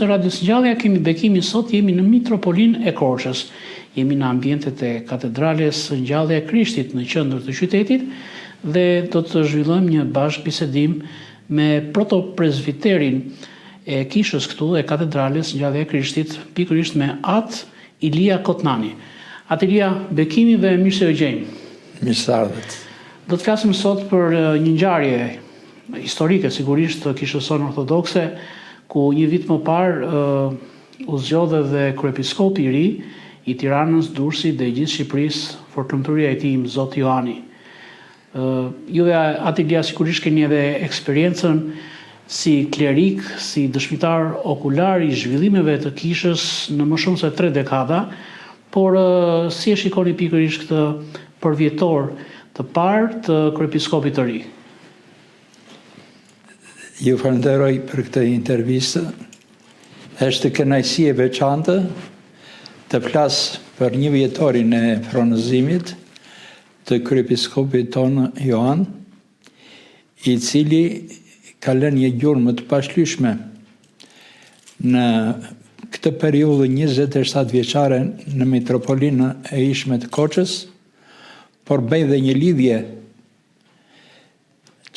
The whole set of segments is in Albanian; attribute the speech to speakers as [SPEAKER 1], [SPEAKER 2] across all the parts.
[SPEAKER 1] të Radios Ngjallja, kemi bekimin sot jemi në Mitropolinë e Korçës. Jemi në ambientet e Katedrales së Ngjallja e Krishtit në qendër të qytetit dhe do të zhvillojmë një bashkëbisedim me protopresbiterin e kishës këtu e Katedrales Ngjallja e Krishtit, pikërisht me At Ilia Kotnani. At Ilia, bekimi dhe mirë se u gjejmë.
[SPEAKER 2] Mirë se ardhët.
[SPEAKER 1] Do të flasim sot për një ngjarje historike sigurisht të kishës sonë ortodokse, ku një vit më parë u zgjodhe dhe kryepiskopi i ri i Tiranës, Durrësit dhe i gjithë Shqipërisë, fortëmturia e tij Zoti Johani. Juve At Ilia sigurisht keni edhe eksperiencën si klerik, si dëshmitar okular i zhvillimeve të kishës në më shumë se 3 dekada, por si e shikoni pikërisht këtë përvjetor të parë të kryepiskopit të ri?
[SPEAKER 2] Ju falenderoj për këtë intervistë. Është kënaqësi e veçantë të flas për një vjetorin e fronëzimit të kryepiskopit tonë Johan, i cili ka lënë një gjurmë të pashlyeshme në këtë periudhë 27 vjeçare në Mitropolinë e Ishme të Korçës, por bëj dhe një lidhje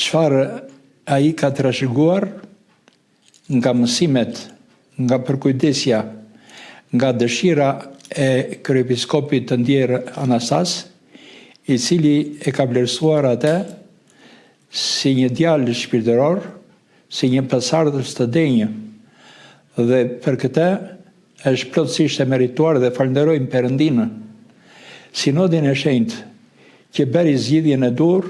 [SPEAKER 2] çfarë ai ka trashëguar nga mësimet, nga përkujdesja, nga dëshira e kryepiskopit të ndjerë Anastas, i cili e ka vlerësuar atë si një djalë shpirtëror, si një pasardhës të denjë, dhe për këtë është plotësisht e merituar dhe falenderojmë Perëndinë, Sinodin e Shenjtë, që bëri zgjidhjen e dur,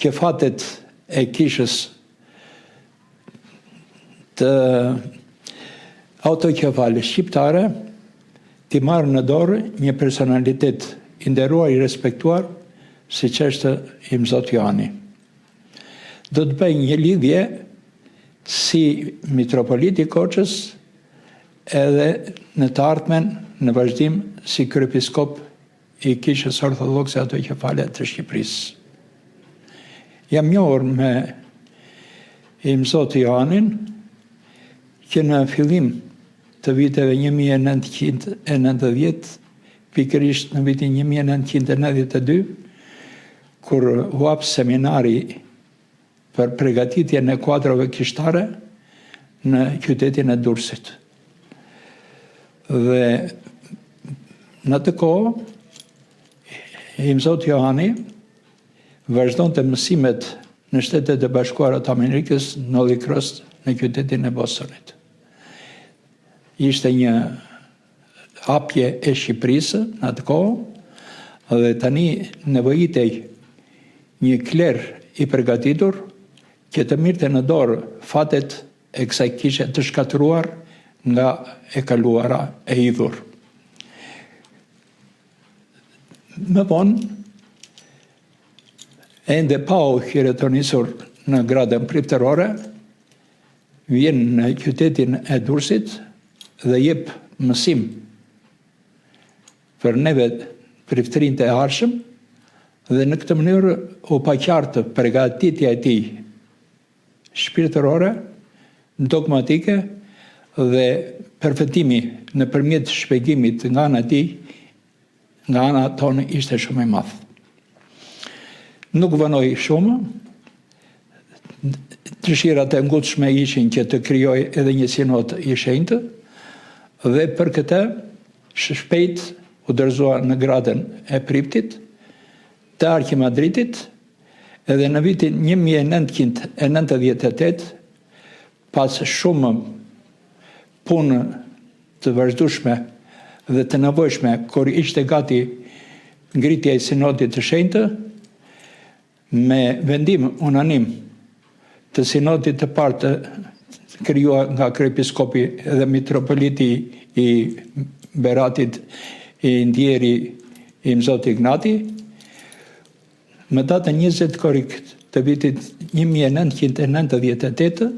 [SPEAKER 2] që fatet e kishës të autokefale shqiptare t'i marrë në dorë një personalitet i nderuar, i respektuar, si që është i Zoti Johani. Do të bëj një lidhje si mitropolit i Korçës edhe në të ardhmen në vazhdim si kryepiskop i kishës ortodokse autokefale të Shqipërisë. Jam njohur me Zoti Johanin, që në fillim të viteve 1990, pikërisht në vitin 1992, kur u hap seminari për përgatitjen e kuadrove kishtare në qytetin e Durrësit. Dhe në atë kohë, Zoti Johani vazhdonte mësimet në Shtetet e Bashkuara të Amerikës, në Holy Cross, në qytetin e Bostonit. Ishte një hapje e Shqipërisë në atë kohë, dhe tani nevojitej një kler i përgatitur që të mirte në dorë fatet e kësaj kishe të shkatëruar nga e kaluara e idhur. Më vonë, ende pa u hiretonisur në gradën priptërore, vjen në qytetin e Durrësit dhe jep mësim për neve priftërinë të ardhshëm, dhe në këtë mënyrë u paqartë përgatitja e tij shpirtërore, dogmatike dhe përfitimi nëpërmjet shpjegimit nga ana e tij, nga ana tonë ishte shumë i madh. Nuk vënoj shumë, dëshirat e ngutshme ishin që të krijoj edhe një sinod i shenjtë, dhe për këtë shpejt u dorëzua në gradën e priptit të Arkimadritit, edhe në vitin 1998, pas shumë punë të vazhdueshme dhe të nevojshme, kur ishte gati ngritja e sinodit të shenjtë, me vendim unanim të sinodit të parë të krijuar nga kryepiskopi dhe mitropoliti i Beratit, i ndjeri i Zoti Ignati, më datën 20 korrik të vitit 1998,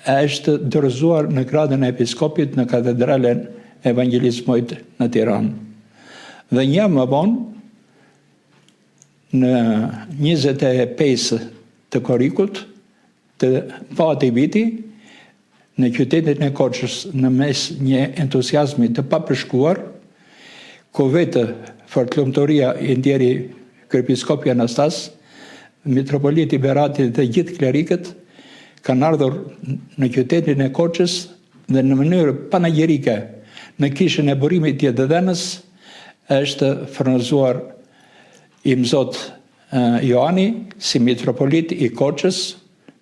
[SPEAKER 2] është dorëzuar në gradën e episkopit në katedralen Evangelismojt në Tiranë. Dhe një më vonë, në 25 të korrikut të pati viti, në qytetin e Korçës në mes një entuziazmi të papërshkuar, ku vetë fortlumëtoria i ndjeri kryepiskopi Anastas, mitropoliti Berati dhe gjithë klerikët kanë ardhur në qytetin e Korçës dhe në mënyrë panegjerike në kishën e burimit të Dëdhenës është frënëzuar i Mzot Joani si mitropolit i Korçës,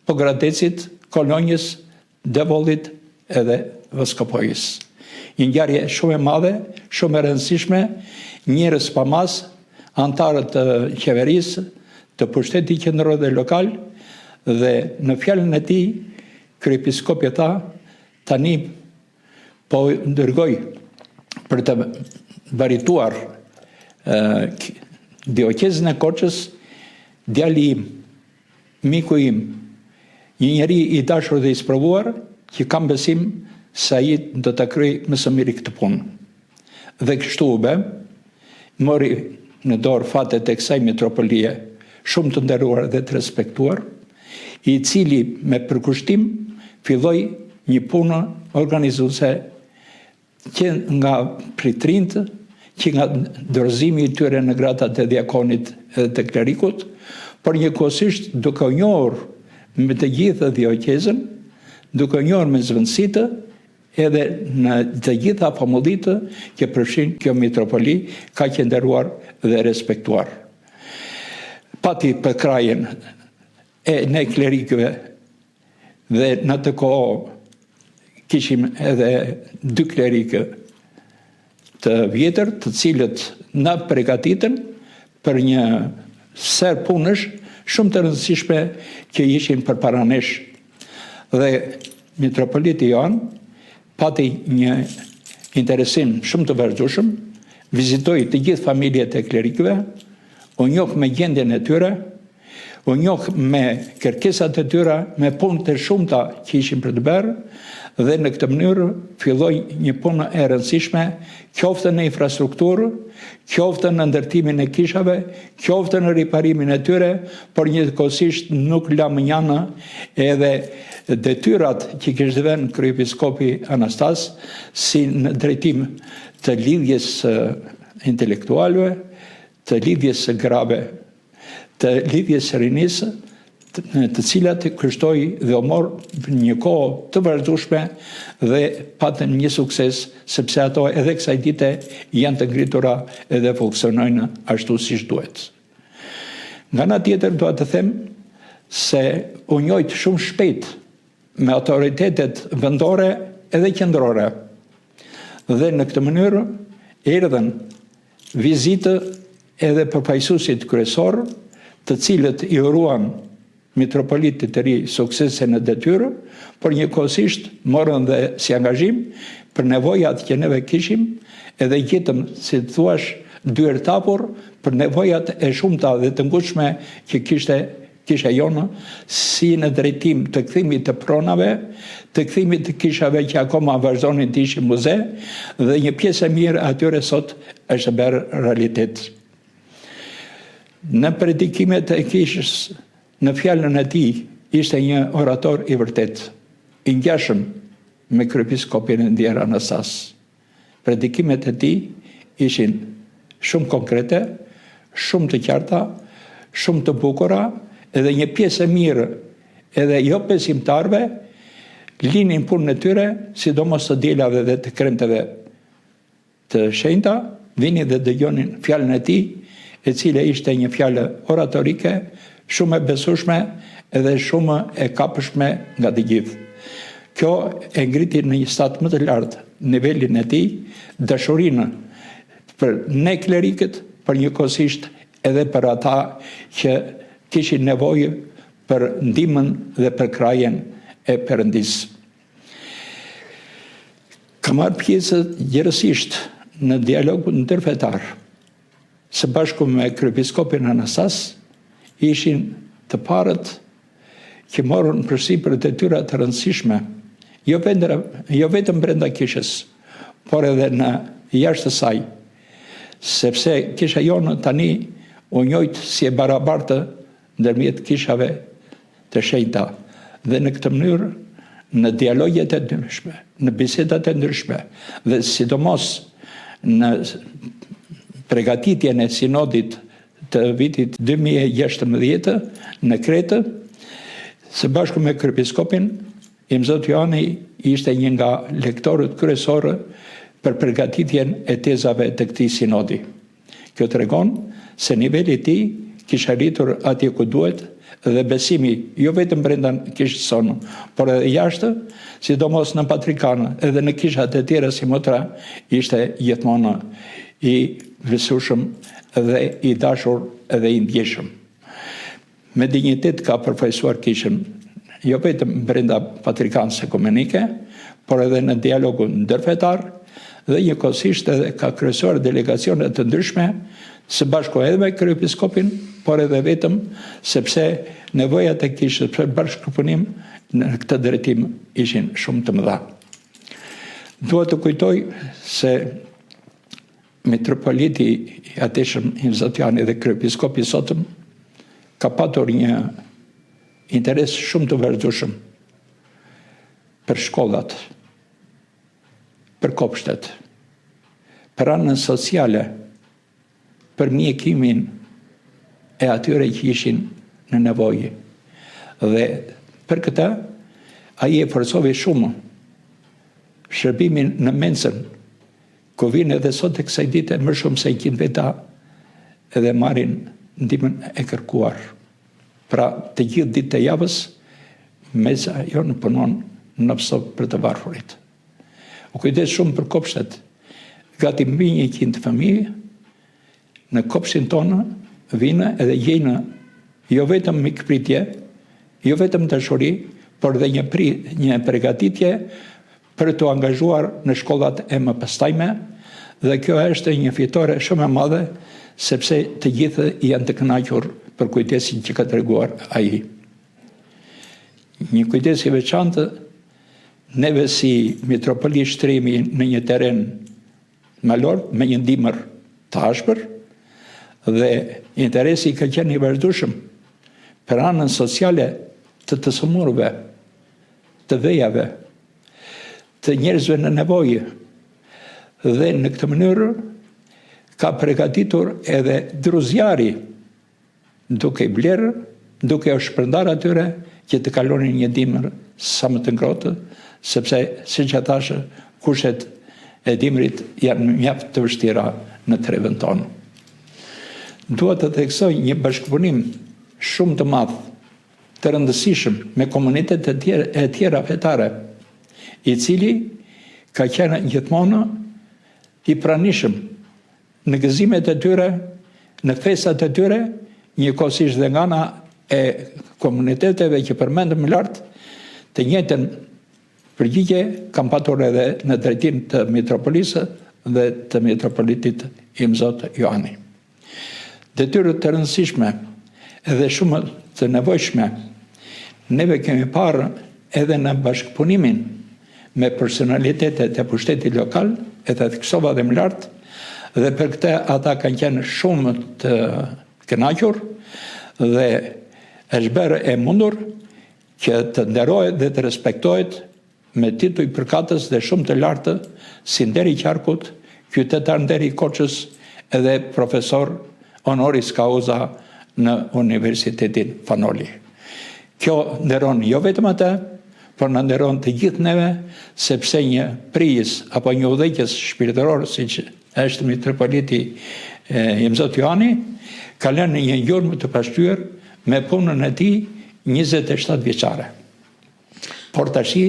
[SPEAKER 2] Pogradecit, Kolonjës, Devollit edhe Voskopojës. Një ngjarje shumë e madhe, shumë e rëndësishme, njerëz pa mas, antarët të qeverisë, të pushtetit qendror dhe lokal, dhe në fjalën e tij, kryepiskopi tha, tani po dërgoj për të barituar dioqezën e Korçës, djali im, miku im, një njeri i dashur dhe i sprovuar, që kam besim se ai do ta kryej më së miri këtë punë. Dhe kështu u bë, mori në dorë fatet e kësaj mitropolie, shumë të nderuar dhe të respektuar, i cili me përkushtim filloi një punë organizuese që nga pritrinjt, që nga dorëzimi i tyre në gratat e diakonit dhe të klerikut, por njëkohësisht duke u njohur me të gjithë dioqezën, duke u njohur me zëvendësitë edhe në të gjitha famullitë që përfshin kjo mitropoli ka që nderuar dhe respektuar. Pati për krajen e ne klerikëve dhe në të kohë kishim edhe 2 klerikë të vjetër, të cilët na përgatitën për një ser punësh shumë të rëndësishme që ishin përpara nesh. Dhe mitropoliti Joan pati një interesim shumë të vazhdueshëm, vizitoi të gjithë familjet e klerikëve, u njoh me gjendjen e tyre, u njoh me kërkesat e tyre, me punë të shumta që ishin për të bërë, dhe në këtë mënyrë filloi një punë e rëndësishme, qoftë në infrastrukturë, qoftë në ndërtimin e kishave, qoftë në riparimin e tyre, por njëkohësisht nuk la mënjanë edhe detyrat që kishte vënë kryepiskopi Anastas si në drejtim të lidhjes intelektualve, të lidhjes së grave, të lidhjes së rinisë, të cilat kështoi dhe u mor një kohë të vazhdueshme dhe patën një sukses, sepse ato edhe kësaj dite janë të ngritura edhe funksionojnë ashtu siç duhet. Nga ana tjetër dua të them se u njojt shumë shpejt me autoritetet vendore edhe qendrore. Dhe në këtë mënyrë erdhën vizitë edhe përfaqësuesit kryesor, të cilët i uruan mitropolitit të ri suksese në detyrë, por njëkohësisht morën dhe si angazhim për nevojat që neve kishim, edhe gjetëm, si të thuash, dyertapur për nevojat e shumta dhe të ngutshme që kisha jonë, si në drejtim të kthimit të pronave, të kthimit të kishave që akoma vazhdonin të ishin muze, dhe një pjesë e mirë atyre sot është bërë realitet. Në predikimet e kishës, në fjalën e tij ishte një orator i vërtet, i ngjashëm me kryepiskopin e ndjer Anastas. Predikimet e tij ishin shumë konkrete, shumë të qarta, shumë të bukura, edhe një pjesë e mirë edhe jo besimtarve linin punën e tyre, sidomos të dielave dhe të kremteve të shenjta, vinin dhe dëgjonin fjalën e tij, e cila ishte një fjalë oratorike, shumë e besueshme edhe shumë e kapshme nga të gjithë. Kjo e ngriti në një stat më të lartë nivelin e tij, dashurinë për ne klerikët, për njëkohësisht edhe për ata që kishin nevojë për ndihmën dhe për krajen e Perëndisë. Kam marrë pjesë gjerësisht në dialogun ndërfetar, së bashku me kryepiskopin Anastas, ishin të parët që morën përsipër detyra të rëndësishme, jo vetëm brenda kishës, por edhe në jashtë saj, sepse kisha jonë tani u njojt si e barabartë ndërmjet kishave të shenjta. Dhe në këtë mënyrë në dialoget e ndryshme, në bisedat e ndryshme, dhe sidomos në përgatitjen e sinodit të vitit 2016 në Kretë, së bashku me kryepiskopin, Imzot Joani ishte një nga lektorët kryesorë për përgatitjen e tezave të këtij sinodi. Kjo tregon se niveli i tij kishte arritur atje ku duhet dhe besimi jo vetëm brenda kishës sonë, por edhe jashtë, sidomos në Patrikanë edhe në kishat e tjera si motra, ishte gjithmonë i besueshëm dhe i dashur dhe i ndjeshëm. Me dinjitet ka përfaqësuar kishën jo vetëm brenda Patrikanës ekumenike, por edhe në dialogun ndërfetar dhe njëkohësisht edhe ka kryesuar delegacione të ndryshme, së bashku edhe me kryepiskopin, por edhe vetëm sepse nevojat e kishës për bashkëpunim në këtë drejtim ishin shumë të mëdha. Dua të kujtoj se metropoliti i ateshëm Imzot Joani dhe kryepiskopi sotëm ka patur një interes shumë të vazhdueshëm për shkollat, për kopshtet, për anën sociale, për mjekimin e atyre që ishin në nevojë. Dhe për këtë, ai e forcoi shumë shërbimin në mensën, ku vinë edhe sot e kësaj dite më shumë se 100 veta edhe marrin ndihmën e kërkuar. Pra të gjithë ditë të javës, mesa jonë punon në psop për të varfurit. U kujdes shumë për kopshtet, gati mbi 100 familje, në kopshtin tonë vinë edhe gjejnë jo vetëm mikpritje, jo vetëm dashuri, por dhe një përgatitje për të angazhuar në shkollat e mëpastajme, dhe kjo është një fitore shumë e madhe, sepse të gjithë janë të kënaqur për kujdesin që ka treguar ai. Një kujdes i veçantë, neve si Mitropoli shtrimi në një teren malor me një dimër të ashpër, dhe interesi ka qenë i vazhdueshëm për anën sociale të sëmurëve, të vejave, të njerëzve në nevojë. Dhe në këtë mënyrë ka përgatitur edhe druzjari, duke i blerë, duke u shpërndar atyre që të kalonin një dimër sa më të ngrohtë, sepse, siç e thashë, kushtet e dimrit janë mjaft të vështira në trevën tonë. Dua të theksoj një bashkëpunim shumë të madh, të rëndësishëm me komunitetet e tjera fetare, i cili ka qenë gjithmonë i pranishëm në gëzimet e tyre, në festat e tyre, njëkohësisht dhe nga ana e komuniteteve që përmendëm lart, të njëjtën përgjigje kam patur edhe në drejtim të Mitropolisë dhe të Mitropolitit Imzot Joani. Detyrë të rëndësishme edhe shumë të nevojshme neve kemi parë edhe në bashkëpunimin me personalitetet e pushtetit lokal, e të theksova dhe më lartë, dhe për këtë ata kanë qenë shumë të kënaqur dhe është bërë e mundur që të nderohet dhe të respektohet me titull përkatës dhe shumë të lartë si nderi Qarkut, qytetar nderi Koçës edhe profesor honoris causa në Universitetin Fanoli. Kjo nderon jo vetëm atë, por në nderon të gjithë neve, sepse një prijës apo një udhëheqës shpirtëror, siç është Mitropoliti Imzot Joani, ka lënë një gjurmë të pashtyrë me punën e tij 27 vjeçare. Por tashi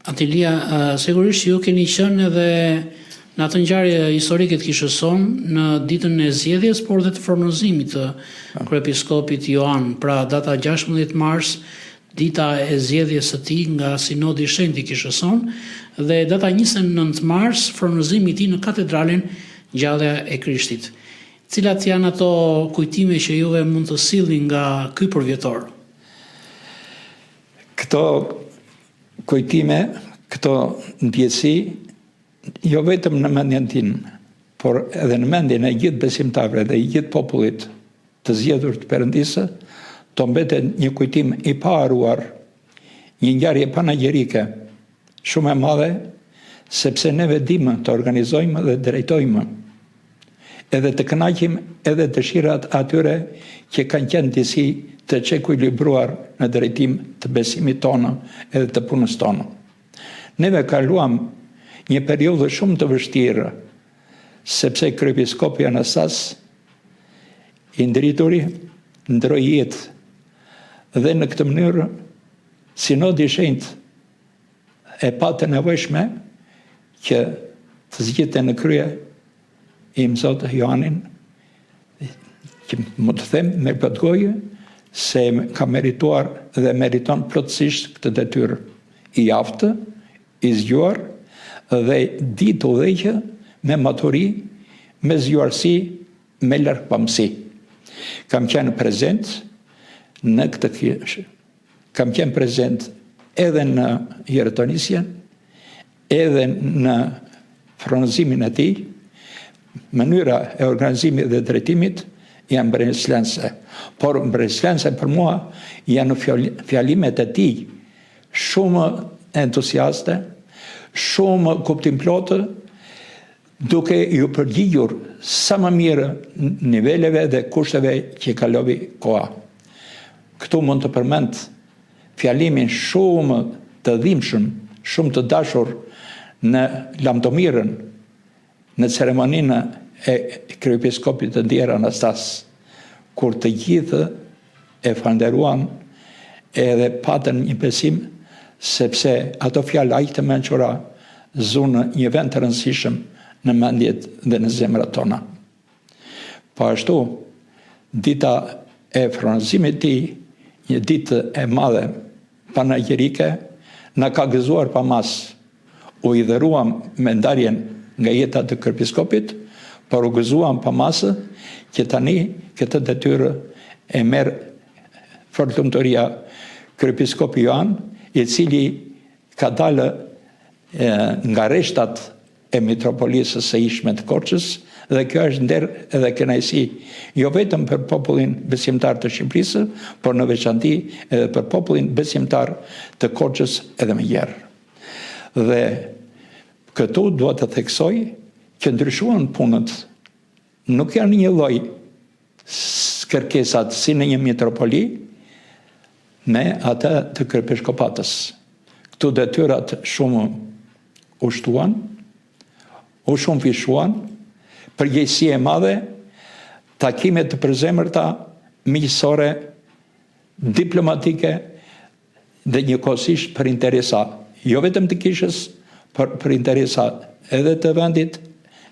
[SPEAKER 1] Atilia, sigurisht ju keni qenë edhe në atë ngjarje historike të kishës sonë në ditën e zgjedhjes, por dhe të frymëzimit të kryepiskopit Joan, pra data 16 mars, dita e zgjedhjes së tij nga Sinodi i Shenjtë i kishës sonë, dhe data 29 mars, frymëzimi i tij në katedralen Gjallja e Krishtit. Cilat janë ato kujtime që juve mund të sillni nga ky përvjetor?
[SPEAKER 2] Këto kujtime, këto ndjesi, jo vetëm në mendjen tim, por edhe në mendjen e gjithë besimtarëve dhe i gjithë popullit të zgjedhur të Perëndisë, të mbetet një kujtim i paharuar, një ngjarje panegjerike shumë e madhe, sepse neve dimë të organizojmë dhe drejtojmë, edhe të kënaqim edhe dëshirat atyre që kanë qenë disi të çekuilibruar në drejtim të besimit tonë edhe të punës tonë. Neve kaluam një periudhë shumë të vështirë, sepse kryepiskopi Anastas i ndrituri ndroi jetë dhe në këtë mënyrë sinodi i shenjtë e patë nevojshme që të zgjidhte në krye i Zotë Joanin, që më të them me plot gojë se ka merituar dhe meriton plotësisht këtë detyrë, i aftë, i zgjuar dhe ditë udhëheqë me maturi, me zgjuarsi, me largpamësi. Kam qenë prezent në këtë kishë. Kam qenë prezent edhe në Jeretonisjen, edhe në fronëzimin e tij, mënyra e organizimit dhe drejtimit janë mbretërense. Por mbretërense për mua janë fjalimet e tij shumë entuziaste, shumë kuptimplotë, duke ju përgjigjur sa më mirë niveleve dhe kushteve që kaloi koha. Këtu mund të përmend fjalimin shumë të dhimbshëm, shumë të dashur në Lamtomirën, në ceremoninë e kryepiskopit të ndjer Anastas, kur të gjithë e falënderuan edhe patën një besim, sepse ato fjalë aq të mençura zunë një vend të rëndësishëm në mendjet dhe në zemrat tona. Po ashtu, dita e fronëzimit tij, një ditë e madhe panegjerike, na ka gëzuar pa mas. U idhëruam me ndarjen nga jeta të kryepiskopit, por u gëzuam pa masë që tani këtë detyrë e merr fortëmëtoria kryepiskopi Joan, i cili ka dalë nga rreshtat e metropolisë së ishme të Korçës, dhe kjo është nder edhe kënaqësi jo vetëm për popullin besimtar të Shqipërisë, por në veçanti edhe për popullin besimtar të Korçës edhe më gjerë. Dhe këtu dua të theksoj që ndryshuan punët, nuk janë një lloj kërkesat si në një metropoli me atë të kryepiskopatës. Këtu detyrat shumë u shtuan, u shumë fishuan, përgjegjësi e madhe, takime të përzemërta, miqësore, diplomatike dhe njëkohësisht për interesa jo vetëm të kishës, por për interesa edhe të vendit,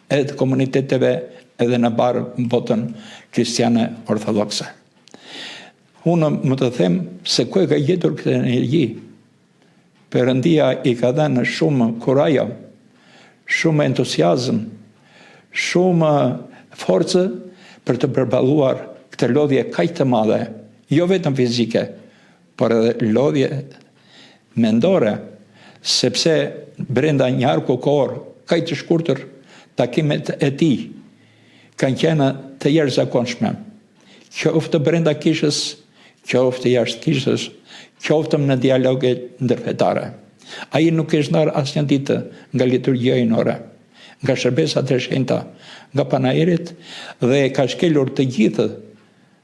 [SPEAKER 2] edhe të komuniteteve, edhe në barë botën kristiane ortodokse. Unë më të them se ku e ka gjetur këtë energji. Perëndia i ka dhënë shumë kurajo, shumë entuziazëm, shumë forcë për të përballuar këtë lodhje kaq të madhe, jo vetëm fizike, por edhe lodhje mendore, sepse brenda një arku kohor kaq të shkurtër, takimet e tij kanë qenë të jashtëzakonshme. Qoftë brenda kishës, qoftë jashtë kishës, qoftë në dialoge ndërfetare. Ai nuk kishte ndarë asnjë ditë nga liturgjia ynore, nga shërbesat e shenjta, nga panajirit, dhe ka shkelur të gjithë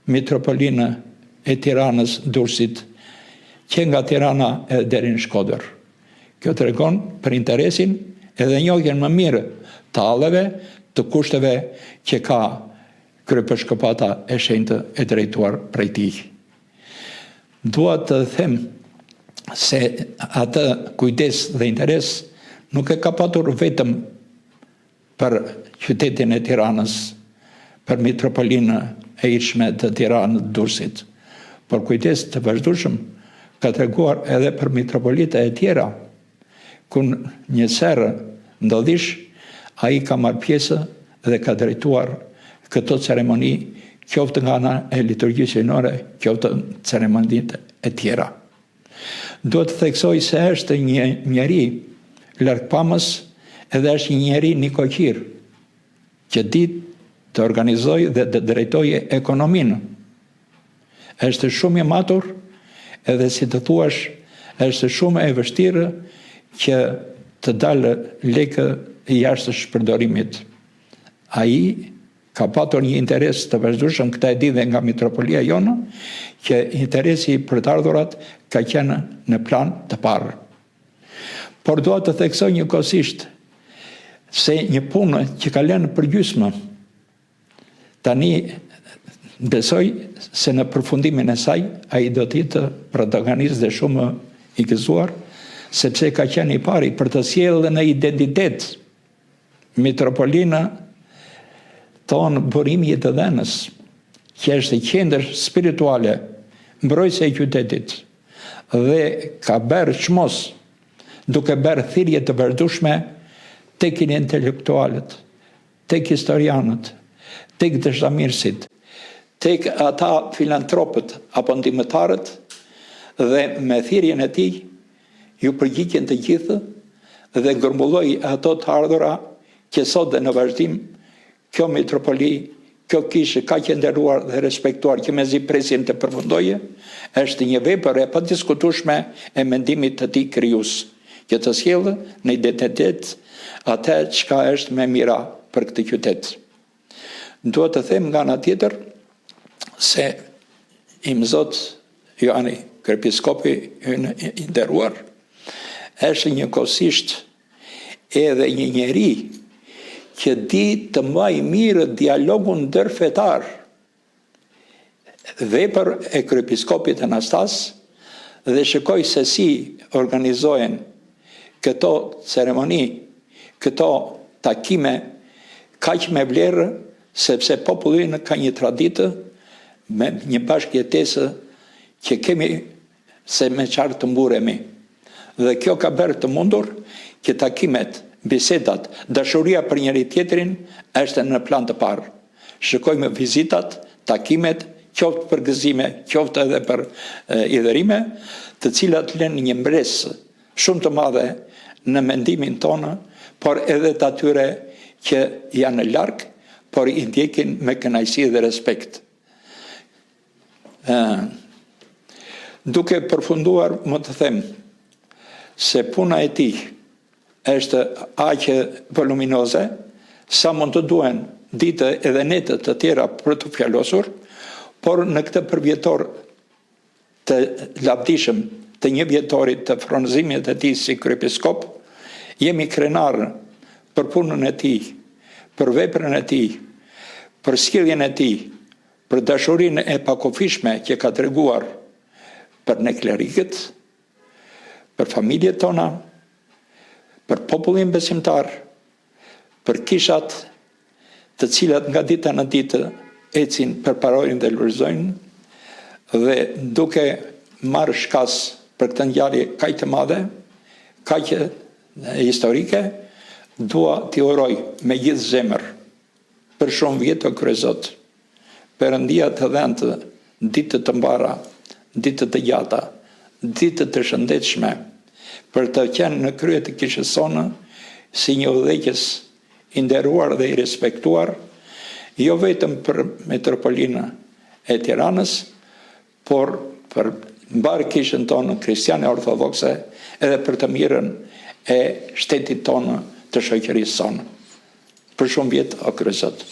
[SPEAKER 2] metropolinë e Tiranës, Durrësit, që nga Tirana deri në Shkodër. Kjo tregon për interesin edhe njohjen më mirë të halleve, të kushteve që ka kryepiskopata e shenjtë e drejtuar prej tij. Dua të them se atë kujdes dhe interes nuk e ka patur vetëm për qytetin e Tiranës, për metropolinë e ishme të Tiranës, Durrësit, por kujdes të vazhdueshëm ka treguar edhe për metropolitë e tjera, ku një serë ndodhish, ai ka marrë pjesë dhe ka drejtuar këto ceremoni, qoftë nga ana e liturgjisë ynore, qoftë ceremonitë e tjera. Duhet të theksoj se është një njeri largpamës, edhe është një njeri nikoqir, që ditë të organizojë dhe të drejtojë ekonominë. Është shumë i matur, edhe si të thuash, është shumë e vështirë që të dalë lekë jashtë shpërdorimit. Ai ka patur një interes të vazhdueshëm, këta e di dhe nga Mitropolia jonë, që interesi për të ardhurat ka qenë në plan të parë. Por dua të theksoj njëkohësisht se një punë që ka lënë përgjysmë, tani besoj se në përfundimin e saj ai do të jetë protagonist dhe shumë i gëzuar, sepse ka qenë i pari për të sjellë në identitet Mitropolina tonë burimi i të dhenës, që është qendër spirituale, mbrojtëse e qytetit, dhe ka bërë çmos, duke bërë thirrje të vazhdueshme tek intelektualët, tek historianët, tek dështamirësit, tek ata filantropët apo ndihmëtarët, dhe me thirrjen e tij ju përgjigjen të gjithë dhe grumbulloi ato të ardhura që sot dhe në vazhdim kjo mitropoli, kjo kishë kaq e nderuar dhe respektuar që mezi presin të përfundoje, është një vepër e padiskutueshme e mendimit të tij krijues, që të sjellë në identitet atë çka është më mira për këtë qytet. Duhet të them nga ana tjetër se im Zot Johani kryepiskopi i nderuar është njëkohësisht edhe një njeri që di të mbaj mirë dialogun ndërfetar. Vepër e kryepiskopit Anastas dhe shikoj se si organizohen këto ceremoni, këto takime kaq me vlerë, sepse populli ka një traditë me një bashkëjetesë që kemi se me çfarë të mburemi. Dhe kjo ka bërë të mundur që takimet, bisedat, dashuria për njëri tjetrin është në plan të parë. Shikojmë vizitat, takimet, qoftë për gëzime, qoftë edhe për idhërime, të cilat lënë një mbresë shumë të madhe në mendimin tonë, por edhe të atyre që janë larg, por i ndjekin me kënaqësi dhe respekt. Duke përfunduar, më të them se puna e tij është aq voluminoze sa mund të duhen ditë edhe nete të tjera për të fjalosur, por në këtë përvjetor të lavdishëm të një vjetorit të fronëzimit të tij si kryepiskop, jemi krenar për punën e tij, për veprën e tij, për sjelljen e tij, për dashurinë e pakufishme që ka treguar për ne klerikët, për familjet tona, për popullin besimtar, për kishat të cilat nga dita në ditë ecin, përparojnë dhe lulëzojnë, dhe duke marrë shkas për këtë ngjarje kaq të madhe, kaq historike, dua t'i uroj me gjithë zemër për shumë vjet o kryezot, Perëndia të dhënë ditë të mbara, ditë të gjata, ditë të shëndetshme, për të qenë në krye të kishës sonë si një udhëheqës i nderuar dhe i respektuar, jo vetëm për metropolinë e Tiranës, por për mbar kishën tonë kristiane ortodokse, edhe për të mirën e shtetit tonë të shoqërisë sonë. Për shumë vjet o kryezot.